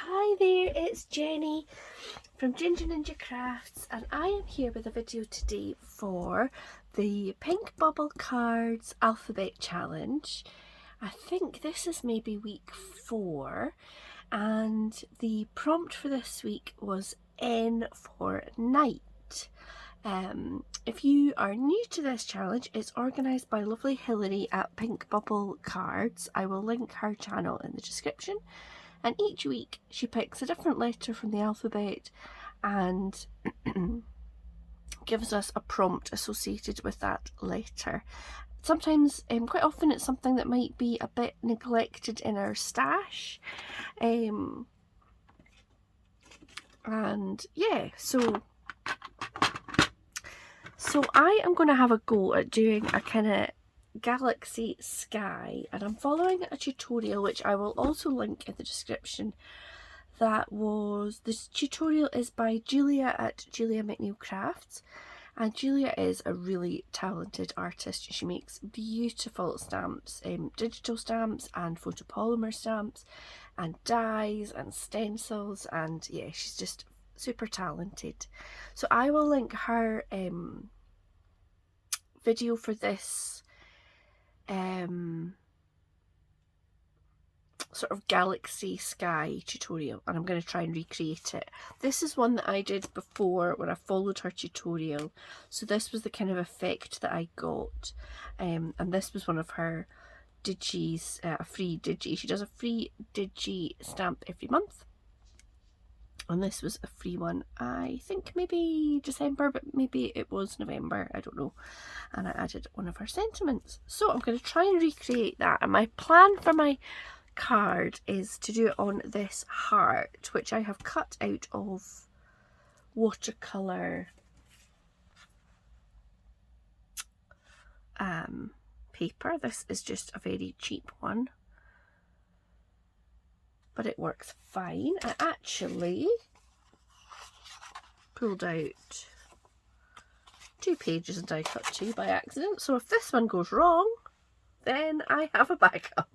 Hi there, it's Jenny from Ginger Ninja Crafts, and I am here with a video today for the Pink Bubble Cards Alphabet Challenge. I think this is maybe week 4, and the prompt for this week was N for night. If you are new to this challenge, it's organised by lovely Hilary at Pink Bubble Cards. I will link her channel in the description. And each week she picks a different letter from the alphabet and gives us a prompt associated with that letter. Sometimes, quite often, it's something that might be a bit neglected in our stash. And yeah, so I am going to have a go at doing a kind of galaxy sky, and I'm following a tutorial which I will also link in the description. This tutorial is by Julia at Julia McNeil Crafts, and Julia is a really talented artist. She makes beautiful stamps, digital stamps and photopolymer stamps and dies and stencils, and yeah, she's just super talented. So I will link her video for this sort of galaxy sky tutorial, and I'm going to try and recreate it. This is one that I did before when I followed her tutorial, so this was the kind of effect that I got, and this was one of her digis, a free digi. She does a free digi stamp every month, and this was a free one, I think maybe December, but maybe it was November, I don't know. And I added one of her sentiments. So I'm going to try and recreate that. And my plan for my card is to do it on this heart, which I have cut out of watercolour paper. This is just a very cheap one, but it works fine. I actually pulled out 2 pages and I cut 2 by accident, so if this one goes wrong, then I have a backup.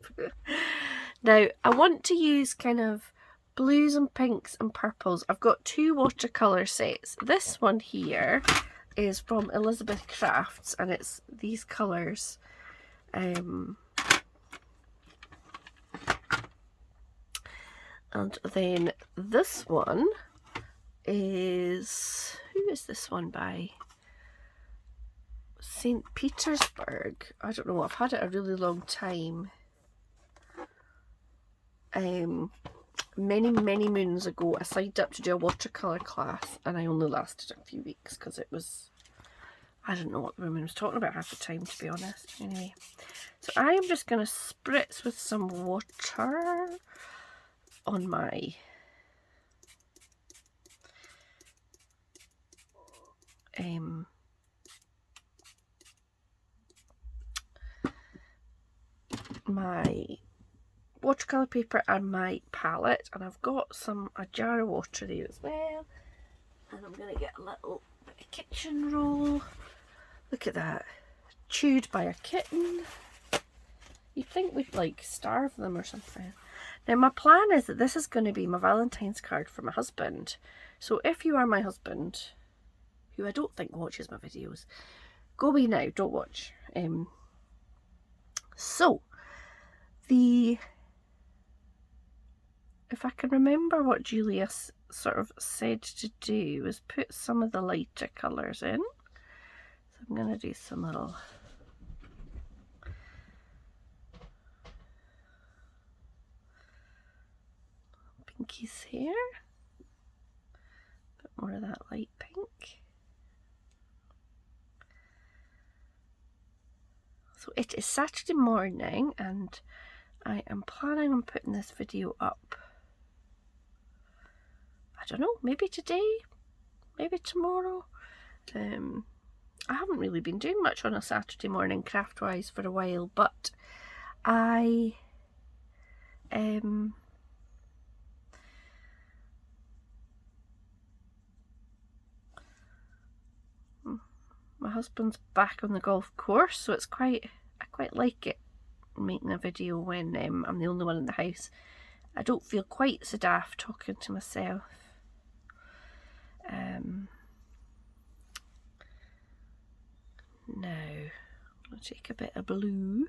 Now, I want to use kind of blues and pinks and purples. I've got 2 watercolour sets. This one here is from Elizabeth Crafts, and it's these colours. And then this one is, who is this one by? St. Petersburg. I don't know, I've had it a really long time. Many moons ago I signed up to do a watercolour class, and I only lasted a few weeks because it was, I don't know what the woman was talking about half the time, to be honest. Anyway, so I am just going to spritz with some water on my my watercolour paper and my palette, and I've got a jar of water there as well, and I'm going to get a little bit of kitchen roll. Look at that, chewed by a kitten. You'd think we'd like starve them or something. Now my plan is that this is going to be my Valentine's card for my husband, so if you are my husband, who I don't think watches my videos, go away now, don't watch. If I can remember what Julia sort of said to do, was put some of the lighter colours in. So I'm going to do some little pinkies here. A bit more of that light pink. So it is Saturday morning, and I am planning on putting this video up, I don't know, maybe today, maybe tomorrow. I haven't really been doing much on a Saturday morning craft wise for a while, but my husband's back on the golf course, so I quite like it, making a video when I'm the only one in the house I don't feel quite so daft talking to myself. Now, I'll take a bit of blue.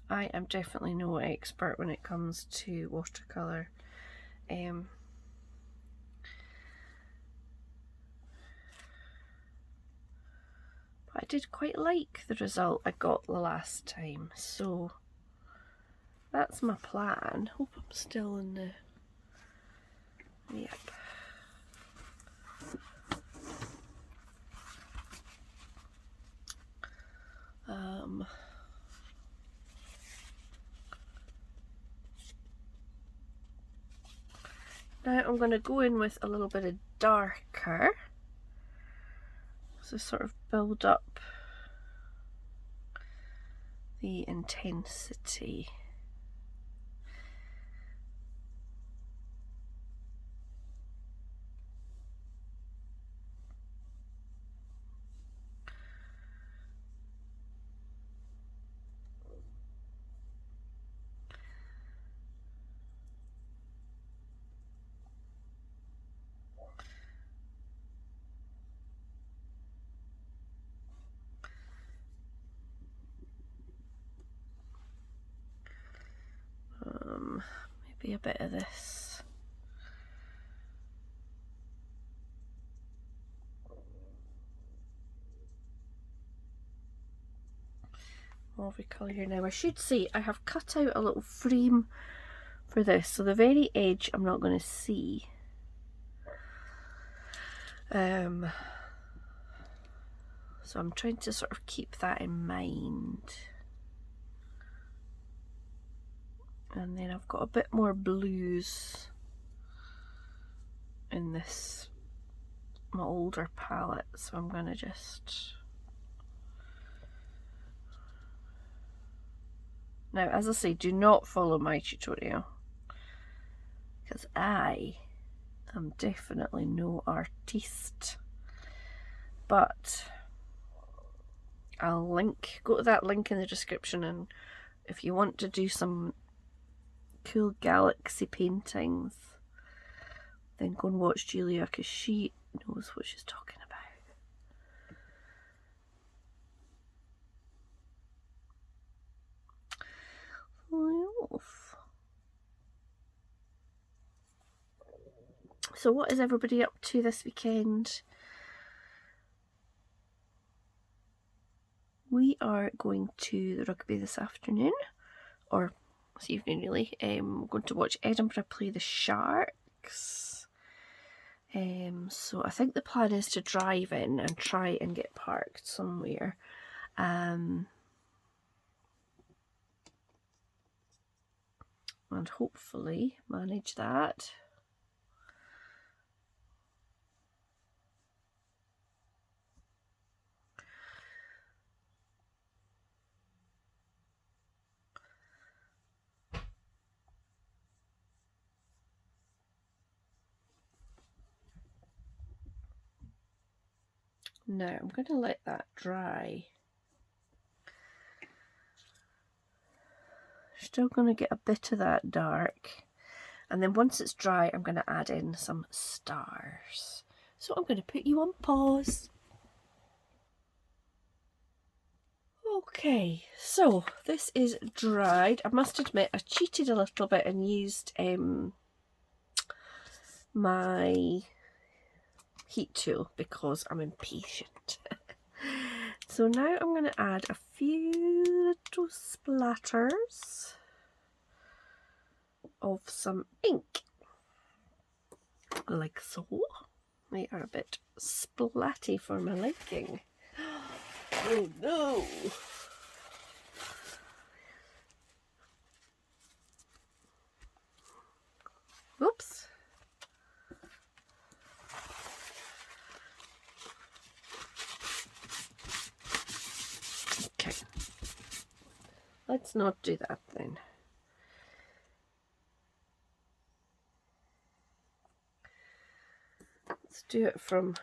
I am definitely no expert when it comes to watercolour. But I did quite like the result I got the last time, so that's my plan. Hope I'm still in the... Yep. Now I'm going to go in with a little bit of darker, so sort of build up the intensity. Maybe a bit of this. More of a colour here now. I should say I have cut out a little frame for this, so the very edge I'm not going to see. So I'm trying to sort of keep that in mind. And then I've got a bit more blues in this, my older palette, so I'm going to just... Now, as I say, do not follow my tutorial, because I am definitely no artiste. But I'll go to that link in the description, and if you want to do some cool galaxy paintings, then go and watch Julia, because she knows what she's talking about. So what is everybody up to this weekend? We are going to the rugby this afternoon, or this evening really. We're going to watch Edinburgh play the Sharks. So I think the plan is to drive in and try and get parked somewhere. And hopefully manage that. Now I'm going to let that dry. Still going to get a bit of that dark, and then once it's dry I'm going to add in some stars. So I'm going to put you on pause. Okay, so this is dried. I must admit I cheated a little bit and used my heat tool because I'm impatient. So now I'm going to add a few little splatters of some ink, like so. They are a bit splatty for my liking. Oh no! Oops. Let's not do that then. Let's do it from...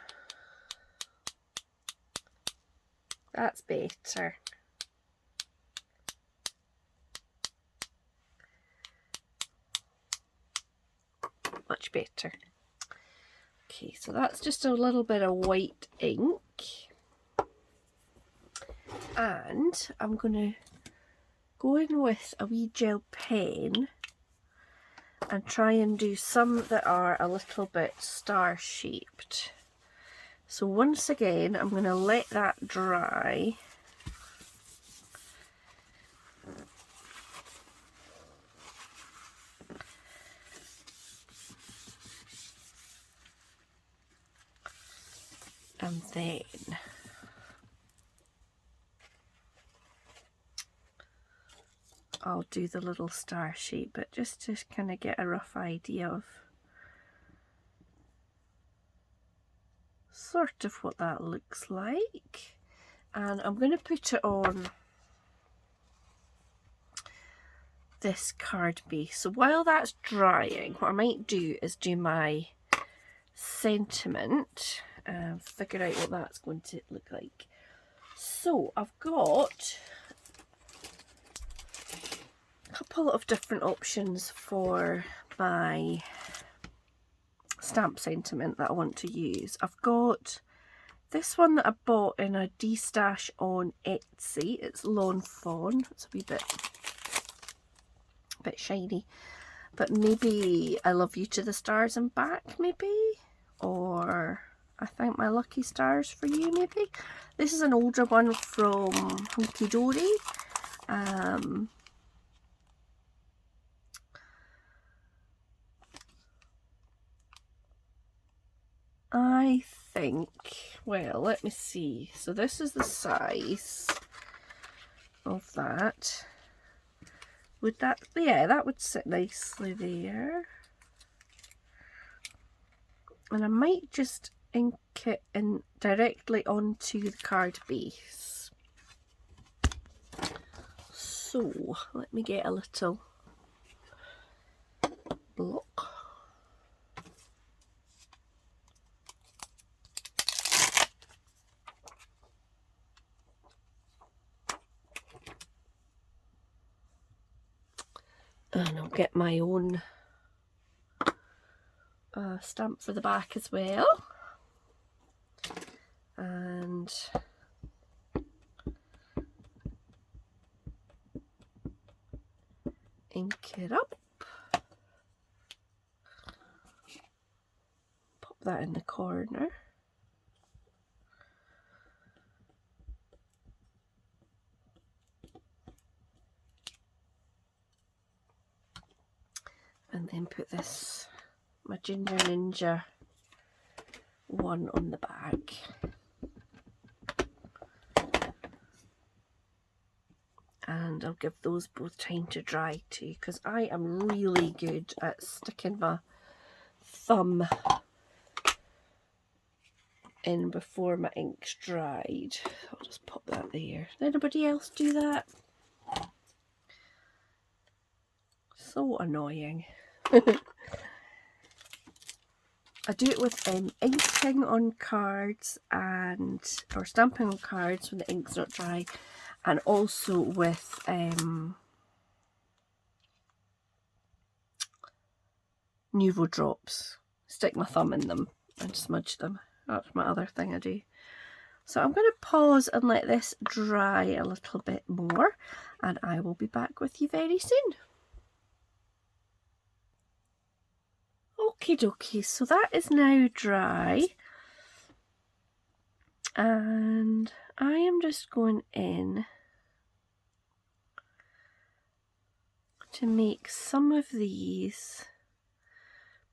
That's better. Much better. Okay, so that's just a little bit of white ink. And I'm going to go in with a wee gel pen and try and do some that are a little bit star shaped. So once again, I'm going to let that dry. And then I'll do the little star shape, but just to kind of get a rough idea of sort of what that looks like. And I'm going to put it on this card base. So while that's drying, what I might do is do my sentiment and figure out what that's going to look like. So I've got a couple of different options for my stamp sentiment that I want to use. I've got this one that I bought in a D-stash on Etsy. It's Lawn Fawn. It's a wee bit shiny, but maybe I Love You to the Stars and Back, maybe, or I Thank My Lucky Stars for You, maybe. This is an older one from Hunky Dory. I think, well, let me see. So this is the size of that. Would that, yeah, that would sit nicely there. And I might just ink it in directly onto the card base. So let me get a little block. And I'll get my own stamp for the back as well. And ink it up. Pop that in the corner. And then put this, my Ginger Ninja one on the back. And I'll give those both time to dry too, because I am really good at sticking my thumb in before my ink's dried. I'll just pop that there. Did anybody else do that? So annoying. I do it with inking on cards or stamping on cards when the ink's not dry, and also with Nuvo drops. Stick my thumb in them and smudge them. That's my other thing I do. So I'm going to pause and let this dry a little bit more, and I will be back with you very soon. Okie dokie, so that is now dry, and I am just going in to make some of these,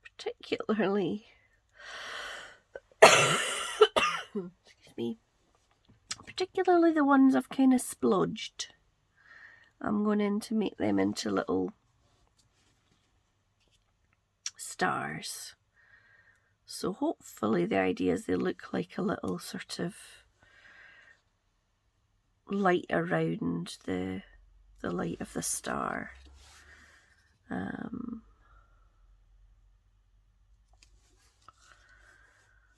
particularly excuse me, particularly the ones I've kind of splodged. I'm going in to make them into little stars. So hopefully the idea is they look like a little sort of light around the the light of the star.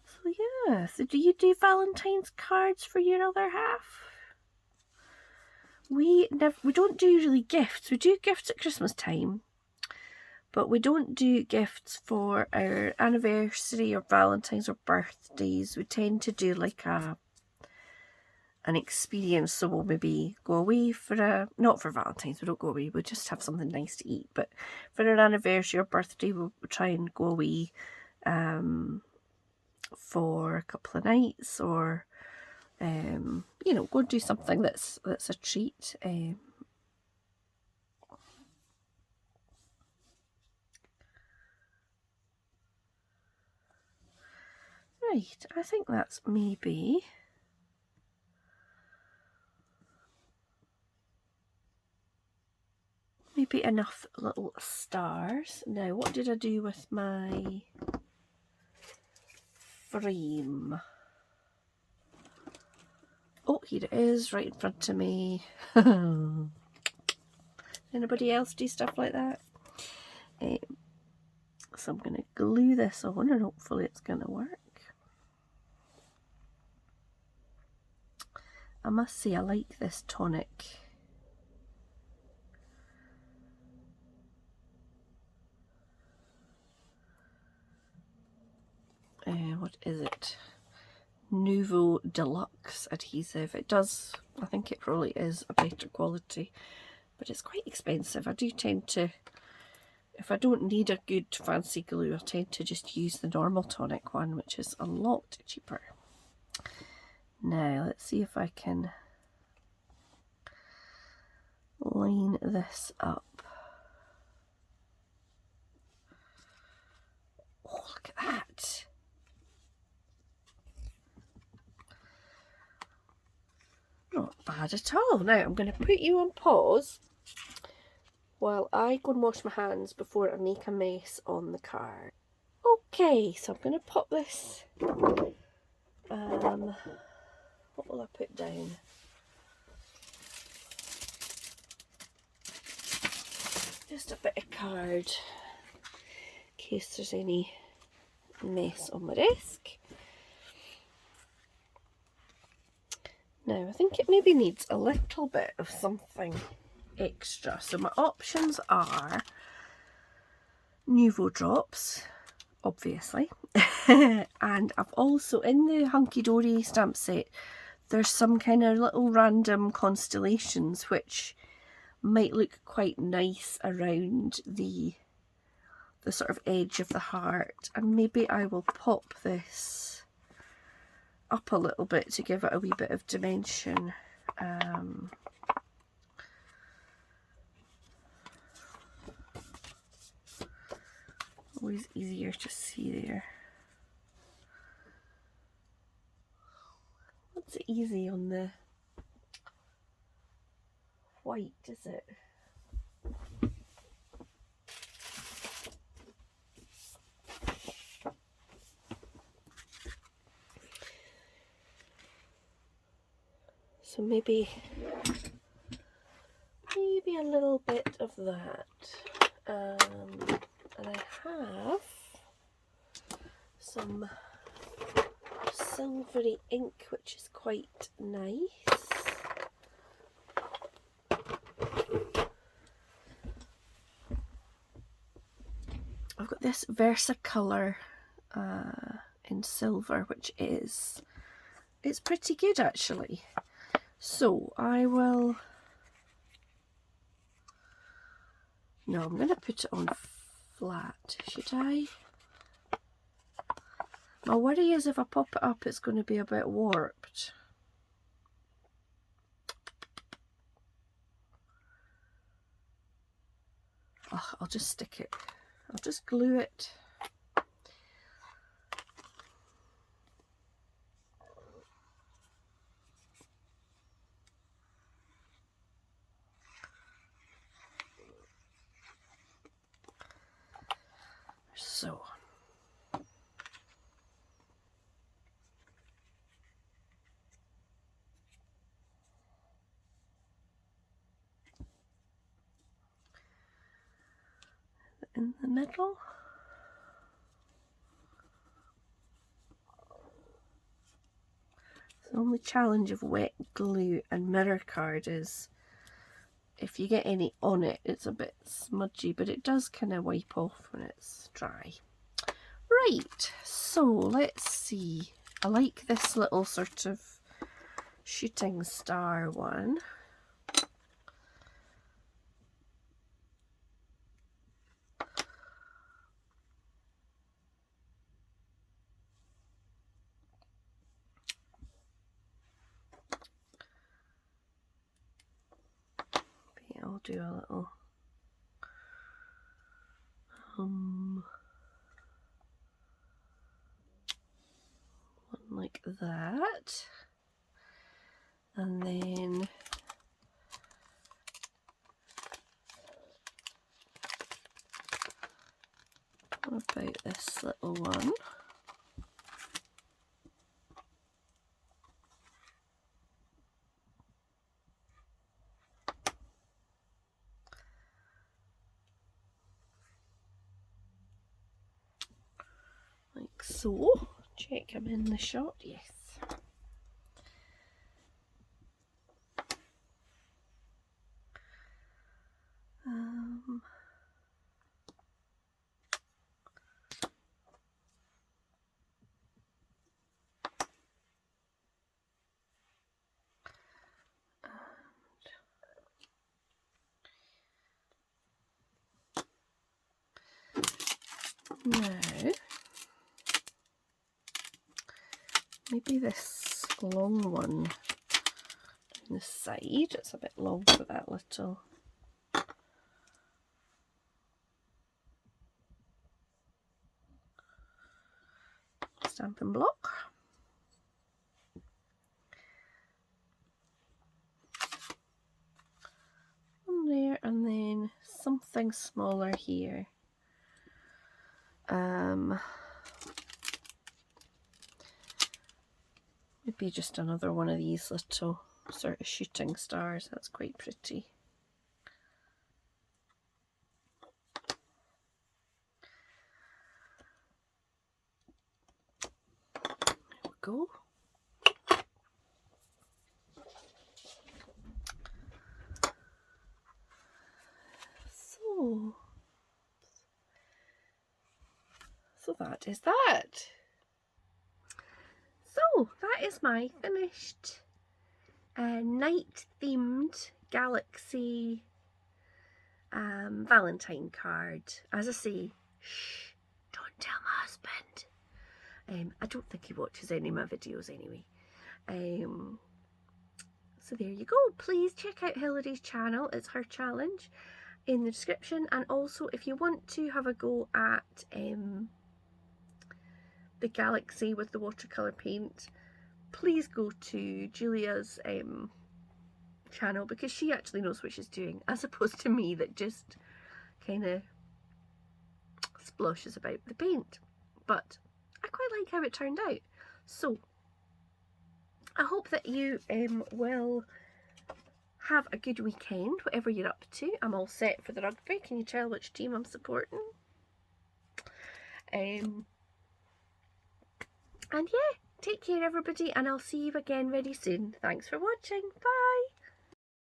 So yeah, so do you do Valentine's cards for your other half? We don't do really gifts. We do gifts at Christmas time, but we don't do gifts for our anniversary or Valentine's or birthdays. We tend to do like an experience. So we'll maybe go away for not for Valentine's, we don't go away, we'll just have something nice to eat. But for an anniversary or birthday, we'll try and go away for a couple of nights, or you know, go and do something that's a treat. Right, I think that's maybe enough little stars. Now, what did I do with my frame? Oh, here it is, right in front of me. Anybody else do stuff like that? So I'm going to glue this on and hopefully it's going to work. I must say I like this tonic. What is it? Nouveau Deluxe adhesive. It does, I think it probably is a better quality, but it's quite expensive. I do tend to, if I don't need a good fancy glue, I tend to just use the normal tonic one, which is a lot cheaper. Now let's see if I can line this up. Oh, look at that. Not bad at all. Now I'm going to put you on pause while I go and wash my hands before I make a mess on the card. Okay, so I'm going to pop this, what will I put down? Just a bit of card in case there's any mess on my desk. Now, I think it maybe needs a little bit of something extra. So my options are Nouveau drops, obviously. And I've also, in the Hunky Dory stamp set, there's some kind of little random constellations which might look quite nice around the sort of edge of the heart. And maybe I will pop this up a little bit to give it a wee bit of dimension. Always easier to see there. What's it easy on the white, is it? So maybe a little bit of that. And I have some silvery ink, which is quite nice. I've got this Versacolor in silver, which it's pretty good actually. So I will, no, I'm going to put it on flat, should I? My worry is if I pop it up it's going to be a bit warped. Oh, I'll just stick it, I'll just glue it. So, in the middle. The only challenge of wet glue and mirror card is if you get any on it, it's a bit smudgy, but it does kind of wipe off when it's dry. Right, so let's see. I like this little sort of shooting star one. I'll do a little one like that, and then what about this little one? Like so. Check I'm in the shot, yes. Now, maybe this long one on the side, it's a bit long for that little stamping block. One there, and then something smaller here. Maybe just another one of these little sort of shooting stars. That's quite pretty. There we go. So that is that. So that is my finished night themed galaxy Valentine card. As I say, shh, don't tell my husband. I don't think he watches any of my videos anyway. So there you go. Please check out Hilary's channel. It's her challenge in the description. And also, if you want to have a go at the galaxy with the watercolour paint, please go to Julia's channel, because she actually knows what she's doing, as opposed to me that just kind of splashes about the paint. But I quite like how it turned out. So I hope that you will have a good weekend, whatever you're up to. I'm all set for the rugby. Can you tell which team I'm supporting? And yeah, take care everybody, and I'll see you again very soon. Thanks for watching. Bye!